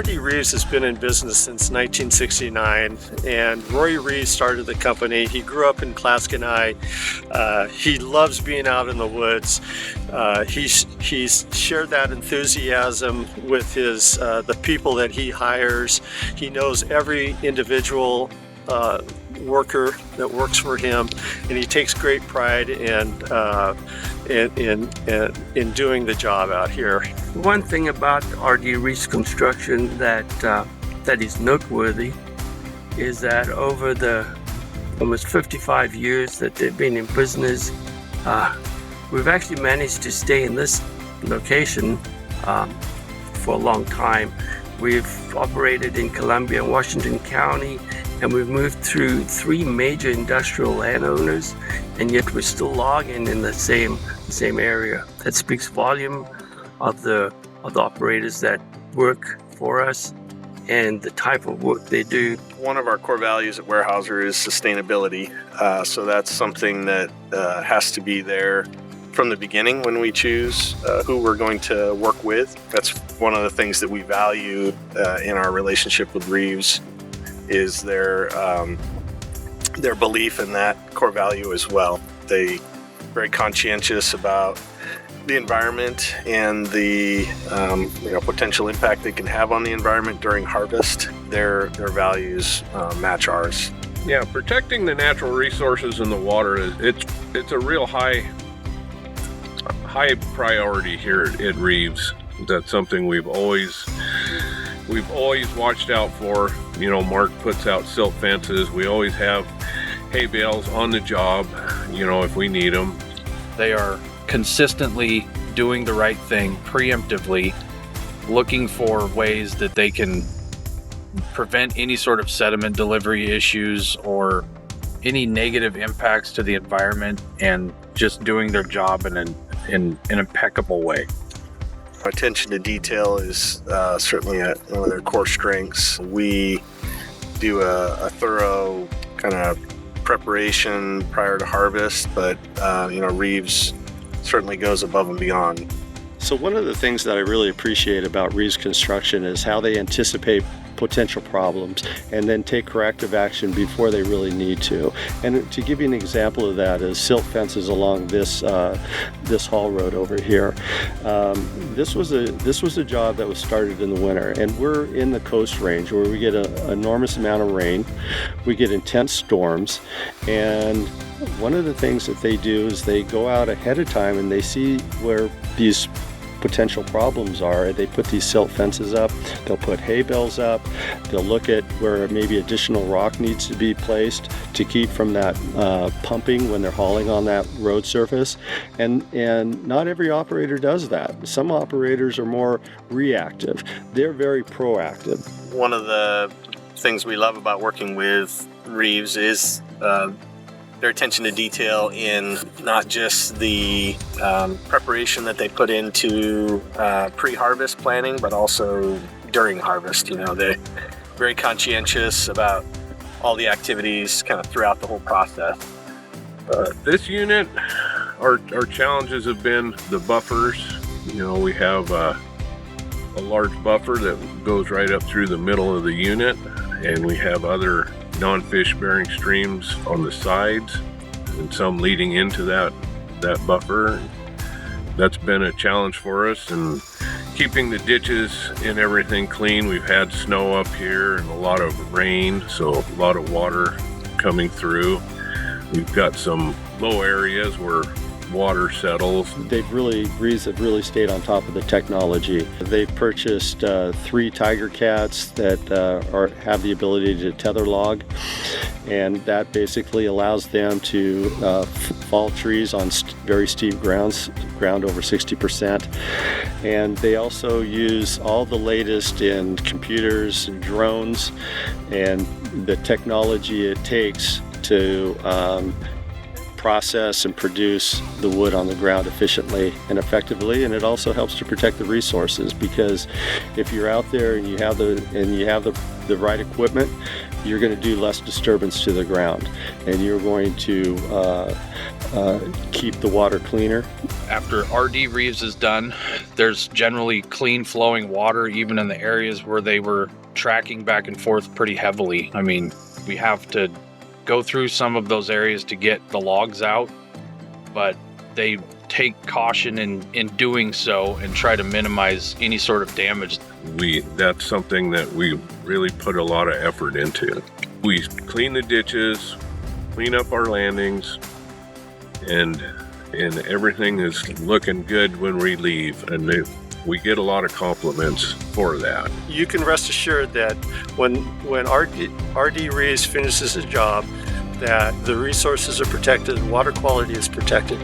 R.D. Reeves has been in business since 1969, and Roy Reeves started the company. He grew up in Claskenai. He loves being out in the woods. He's shared that enthusiasm with the people that he hires. He knows every individual worker that works for him, and he takes great pride in doing the job out here. One thing about R.D. Reeves Construction that is noteworthy is that over the almost 55 years that they've been in business, we've actually managed to stay in this location for a long time. We've operated in Columbia and Washington County, and we've moved through 3 major industrial landowners, and yet we're still logging in the same area. That speaks volume of the operators that work for us and the type of work they do. One of our core values at Weyerhaeuser is sustainability. So that's something that has to be there from the beginning when we choose who we're going to work with. That's one of the things that we value in our relationship with Reeves, is their belief in that core value as well. They're very conscientious about the environment and the potential impact they can have on the environment during harvest. Their values match ours. Yeah, protecting the natural resources in the water it's a real high priority here at Reeves. That's something we've always watched out for. Mark puts out silt fences. We always have hay bales on the job, if we need them. They are consistently doing the right thing preemptively, looking for ways that they can prevent any sort of sediment delivery issues or any negative impacts to the environment, and just doing their job in an impeccable way. Attention to detail is certainly one of their core strengths. We do a thorough kind of preparation prior to harvest, but Reeves certainly goes above and beyond. So one of the things that I really appreciate about Reeves Construction is how they anticipate potential problems and then take corrective action before they really need to. And to give you an example of that is silt fences along this haul road over here. This was a job that was started in the winter, and we're in the Coast Range where we get an enormous amount of rain, we get intense storms, and one of the things that they do is they go out ahead of time and they see where these potential problems are. They put these silt fences up, they'll put hay bales up, they'll look at where maybe additional rock needs to be placed to keep from that pumping when they're hauling on that road surface. And not every operator does that. Some operators are more reactive. They're very proactive. One of the things we love about working with Reeves is their attention to detail in not just the preparation that they put into pre-harvest planning, but also during harvest. They're very conscientious about all the activities kind of throughout the whole process. This unit, our challenges have been the buffers. We have a large buffer that goes right up through the middle of the unit, and we have other non-fish bearing streams on the sides and some leading into that buffer. That's been a challenge for us, and keeping the ditches and everything clean. We've had snow up here and a lot of rain, so a lot of water coming through. We've got some low areas where water settles. Reeves have really stayed on top of the technology. They've purchased 3 Tiger Cats that have the ability to tether log, and that basically allows them to fall trees on very steep ground over 60%. And they also use all the latest in computers and drones and the technology it takes to process and produce the wood on the ground efficiently and effectively. And it also helps to protect the resources, because if you're out there and you have the right equipment, you're going to do less disturbance to the ground, and you're going to keep the water cleaner. After RD Reeves is done, there's generally clean flowing water even in the areas where they were tracking back and forth pretty heavily. I mean, we have to go through some of those areas to get the logs out, but they take caution in doing so and try to minimize any sort of damage. That's something that we really put a lot of effort into. We clean the ditches, clean up our landings, and everything is looking good when we leave, and we get a lot of compliments for that. You can rest assured that when RD Reeves finishes his job, that the resources are protected and water quality is protected.